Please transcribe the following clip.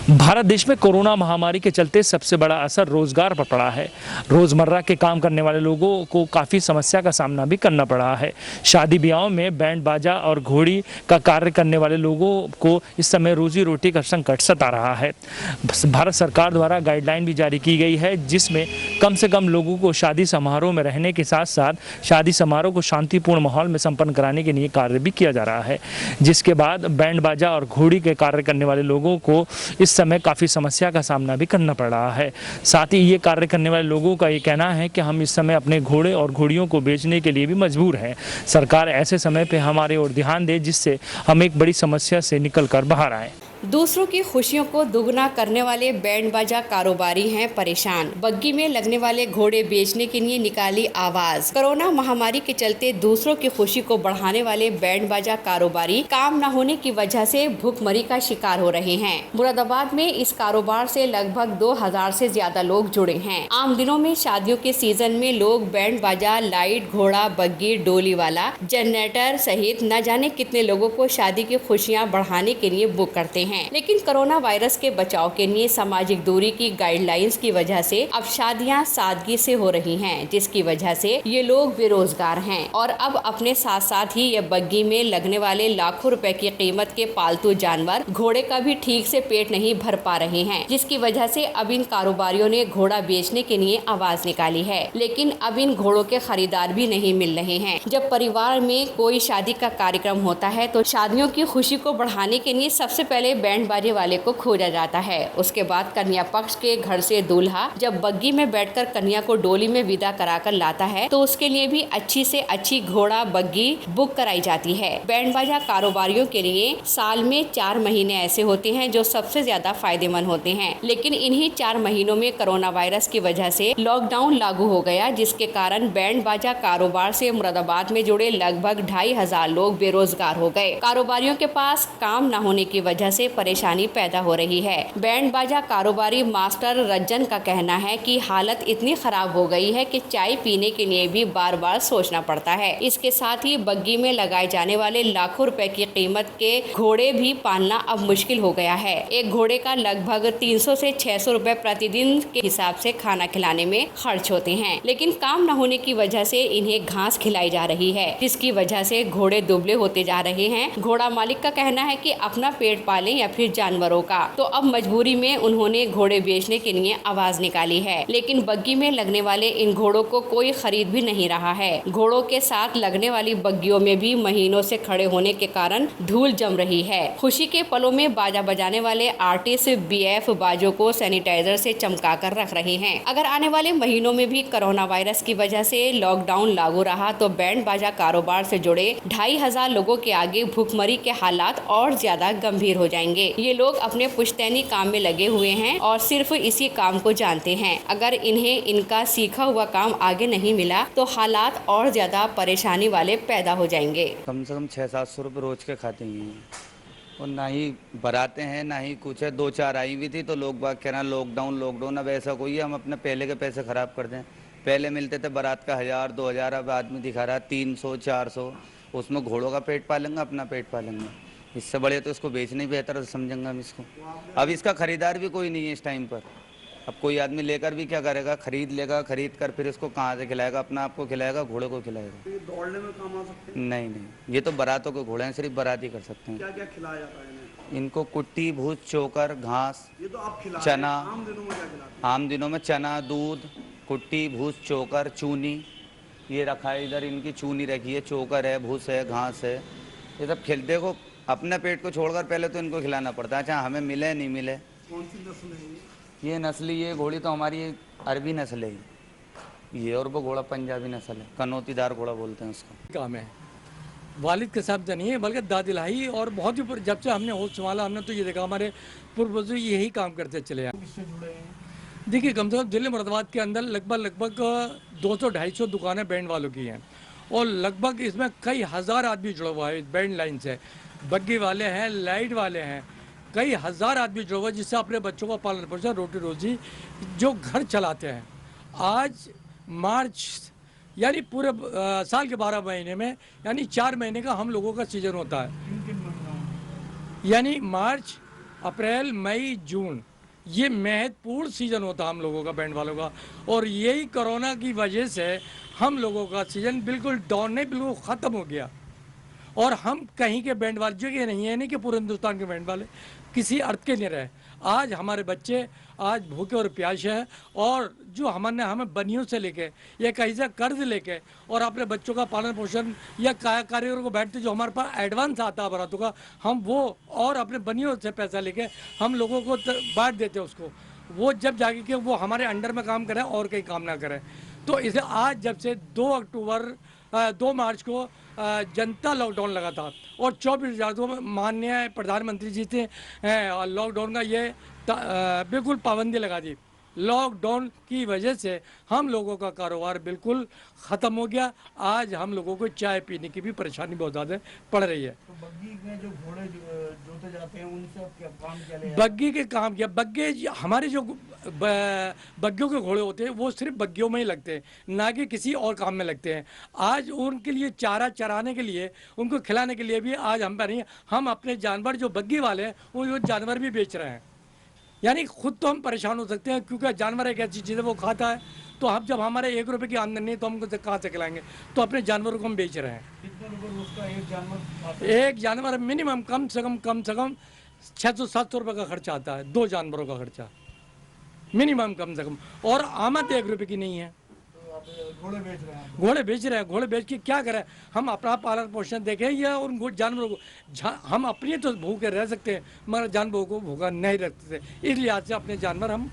भारत देश में कोरोना महामारी के चलते सबसे बड़ा असर रोजगार पर पड़ा है। रोजमर्रा के काम करने वाले लोगों को काफ़ी समस्या का सामना भी करना पड़ा है। शादी ब्याहों में बैंड बाजा और घोड़ी का कार्य करने वाले लोगों को इस समय रोजी रोटी का संकट सता रहा है। भारत सरकार द्वारा गाइडलाइन भी जारी की गई है, जिसमें कम से कम लोगों को शादी समारोह में रहने के साथ साथ शादी समारोह को शांतिपूर्ण माहौल में संपन्न कराने के लिए कार्य भी किया जा रहा है, जिसके बाद बैंड बाजा और घोड़ी के कार्य करने वाले लोगों को इस समय काफ़ी समस्या का सामना भी करना पड़ रहा है। साथ ही ये कार्य करने वाले लोगों का ये कहना है कि हम इस समय अपने घोड़े और घोड़ियों को बेचने के लिए भी मजबूर हैं। सरकार ऐसे समय पे हमारे ओर ध्यान दे, जिससे हम एक बड़ी समस्या से निकल कर बाहर आए। दूसरों की खुशियों को दुगना करने वाले बैंड बाजा कारोबारी हैं परेशान। बग्गी में लगने वाले घोड़े बेचने के लिए निकाली आवाज। कोरोना महामारी के चलते दूसरों की खुशी को बढ़ाने वाले बैंड बाजा कारोबारी काम न होने की वजह से भूखमरी का शिकार हो रहे हैं। मुरादाबाद में इस कारोबार से लगभग 2000 से ज्यादा लोग जुड़े हैं। आम दिनों में शादियों के सीजन में लोग बैंड बाजा, लाइट, घोड़ा, बग्गी, डोली वाला, जनरेटर सहित न जाने कितने लोगों को शादी की खुशियाँ बढ़ाने के लिए बुक करते हैं। लेकिन कोरोना वायरस के बचाव के लिए सामाजिक दूरी की गाइडलाइंस की वजह से अब शादियां सादगी से हो रही हैं, जिसकी वजह से ये लोग बेरोजगार हैं और अब अपने साथ साथ ही ये बग्गी में लगने वाले लाखों रुपए की कीमत के पालतू जानवर घोड़े का भी ठीक से पेट नहीं भर पा रहे हैं, जिसकी वजह से अब इन कारोबारियों ने घोड़ा बेचने के लिए आवाज निकाली है। लेकिन अब इन घोड़ों के खरीदार भी नहीं मिल रहे हैं। जब परिवार में कोई शादी का कार्यक्रम होता है तो शादियों की खुशी को बढ़ाने के लिए सबसे पहले बैंड बाजे वाले को खोजा जाता है। उसके बाद कन्या पक्ष के घर से दूल्हा जब बग्गी में बैठकर कन्या को डोली में विदा कराकर लाता है तो उसके लिए भी अच्छी से अच्छी घोड़ा बग्गी बुक कराई जाती है। बैंड बाजा कारोबारियों के लिए साल में 4 महीने ऐसे होते हैं जो सबसे ज्यादा फायदेमंद होते हैं, लेकिन इन्हीं 4 महीनों में कोरोना वायरस की वजह से लॉकडाउन लागू हो गया, जिसके कारण बैंड बाजा कारोबार से मुरादाबाद में जुड़े लगभग 2500 लोग बेरोजगार हो गए। कारोबारियों के पास काम न होने की वजह से परेशानी पैदा हो रही है। बैंड बाजा कारोबारी मास्टर रज्जन का कहना है कि हालत इतनी खराब हो गई है कि चाय पीने के लिए भी बार बार सोचना पड़ता है। इसके साथ ही बग्गी में लगाए जाने वाले लाखों रुपए की कीमत के घोड़े भी पालना अब मुश्किल हो गया है। एक घोड़े का लगभग 300 से 600 रुपए प्रतिदिन के हिसाब से खाना खिलाने में खर्च होते हैं, लेकिन काम न होने की वजह से इन्हें घास खिलाई जा रही है, जिसकी वजह से घोड़े दुबले होते जा रहे हैं। घोड़ा मालिक का कहना है कि अपना पेट पालें या फिर जानवरों का, तो अब मजबूरी में उन्होंने घोड़े बेचने के लिए आवाज निकाली है। लेकिन बग्गी में लगने वाले इन घोड़ों को कोई खरीद भी नहीं रहा है। घोड़ों के साथ लगने वाली बग्गियों में भी महीनों से खड़े होने के कारण धूल जम रही है। खुशी के पलों में बाजा बजाने वाले आर्टिस्ट BF बाजों को सैनिटाइजर से चमका कर रख रहे हैं। अगर आने वाले महीनों में भी कोरोना वायरस की वजह से लॉकडाउन लागू रहा तो बैंड बाजा कारोबार से जुड़े 2500 लोगों के आगे भूखमरी के हालात और ज्यादा गंभीर हो जाएंगे। ये लोग अपने पुश्तैनी काम में लगे हुए हैं और सिर्फ इसी काम को जानते हैं। अगर इन्हें इनका सीखा हुआ काम आगे नहीं मिला तो हालात और ज्यादा परेशानी वाले पैदा हो जाएंगे। कम से कम 600-700 रुपये रोज के खाते हैं और ना ही बराते हैं ना ही कुछ है। 2-4 आई हुई थी तो लोग बाग कह रहे हैं लॉकडाउन। अब ऐसा कोई है हम अपने पहले के पैसे खराब कर दें। पहले मिलते थे बारात का 1000-2000, अब आदमी दिखा रहा है 300-400। उसमें घोड़ों का पेट पालेंगे, अपना पेट पालेंगे। इससे बड़े तो इसको बेचने बेहतर समझेंगे हम इसको। अब इसका खरीदार भी कोई नहीं है इस टाइम पर। अब कोई आदमी लेकर भी क्या करेगा, खरीद लेगा, खरीद कर फिर इसको कहाँ से खिलाएगा, अपना आप को खिलाएगा, घोड़े को खिलाएगा। ये दौड़ने में काम आ सकते हैं? नहीं, ये तो बारातों के घोड़े हैं, सिर्फ बारात ही कर सकते हैं। क्या क्या खिलाया जाता है इन्हें? इनको कुट्टी, भूस, चोकर, घास, ये तो आप खिला चना। आम दिनों में क्या खिलाते हैं? आम दिनों में चना, दूध, कुट्टी, भूस, चोकर, चूनी ये रखा है। इधर इनकी चूनी रखी है, चोकर है, भूस है, घास है। ये सब खिलते को अपने पेट को छोड़कर पहले तो इनको खिलाना पड़ता है, चाहे हमें मिले नहीं मिले। कौन सी नस्ल है ये नस्ली, ये घोड़ी तो हमारी अरबी नस्ल है ये, और वो घोड़ा पंजाबी नस्ल है, कनौतीदार घोड़ा बोलते हैं उसको। काम है वालिद के साथ नहीं है बल्कि दादिलाई, और बहुत ही जब से हमने होश संभाला हमने तो ये देखा हमारे पूर्वज यही काम करते चले आए। किससे जुड़े हैं? देखिए कम से कम जिले मुरादाबाद के अंदर लगभग 200-250 दुकानें बैंड वालों की हैं और लगभग इसमें कई हज़ार आदमी जुड़ा हुआ है बैंड लाइन से। बग्गी वाले हैं, लाइट वाले हैं, कई हज़ार आदमी जुड़ा हुआ है जिससे अपने बच्चों का पालन पोषण, रोटी रोजी जो घर चलाते हैं। आज मार्च यानी पूरे साल के 12 महीने में यानी 4 महीने का हम लोगों का सीजन होता है। यानी मार्च, अप्रैल मई जून ये महत्वपूर्ण सीज़न होता हम लोगों का बैंड वालों का, और यही कोरोना की वजह से हम लोगों का सीज़न बिल्कुल डाउन नहीं, बिल्कुल ख़त्म हो गया। और हम कहीं के बैंड वाले जगह नहीं है, नहीं कि पूरे हिंदुस्तान के बैंड वाले किसी अर्थ के नहीं रहे। आज हमारे बच्चे आज भूखे और प्यासे हैं, और जो हमें बनियों से लेके या कहीं से कर्ज लेके और अपने बच्चों का पालन पोषण या कारीगरों को बैठते जो हमारे पास एडवांस आता है बारातों का, हम वो और अपने बनियों से पैसा लेके हम लोगों को बांट देते हैं उसको, वो जब जाके कि वो हमारे अंडर में काम करें और कहीं काम ना करें। तो इसे आज जब से 2 मार्च को जनता लॉकडाउन लगा था और 24 को माननीय प्रधानमंत्री जी थे लॉकडाउन का ये बिल्कुल पाबंदी लगा दी। लॉकडाउन की वजह से हम लोगों का कारोबार बिल्कुल ख़त्म हो गया। आज हम लोगों को चाय पीने की भी परेशानी बहुत ज़्यादा पड़ रही है। तो बग्गी में जो घोड़े जोते जाते हैं उनसे क्या काम क्या ले बग्गी के काम किया, बग्गे हमारे जो बग्गियों के घोड़े होते हैं वो सिर्फ बग्गियों में ही लगते हैं, ना कि किसी और काम में लगते हैं। आज उनके लिए चारा चराने के लिए, उनको खिलाने के लिए भी आज हम पर नहीं, हम अपने जानवर जो बग्गी वाले हैं वो जानवर भी बेच रहे हैं। यानी खुद तो हम परेशान हो सकते हैं, क्योंकि जानवर एक ऐसी चीज़ है वो खाता है, तो हम जब हमारे 1 रुपये की आमदनी नहीं तो हम कहाँ से खिलाएंगे, तो अपने जानवरों को हम बेच रहे हैं। कितने रुपए उसका एक जानवर एक जानवर मिनिमम कम से कम 600-700 रुपये का खर्चा आता है, 2 जानवरों का खर्चा मिनिमम कम से कम, और आमद 1 रुपये की नहीं है। तो आप घोड़े बेच रहे हैं? घोड़े बेच रहे हैं, घोड़े बेच के क्या करें, हम अपना पालन पोषण देखें या उन जानवरों को हम अपनी तो भूखे रह सकते हैं मगर जानवरों को भूखा नहीं रखते, इस लिहाज से अपने जानवर हम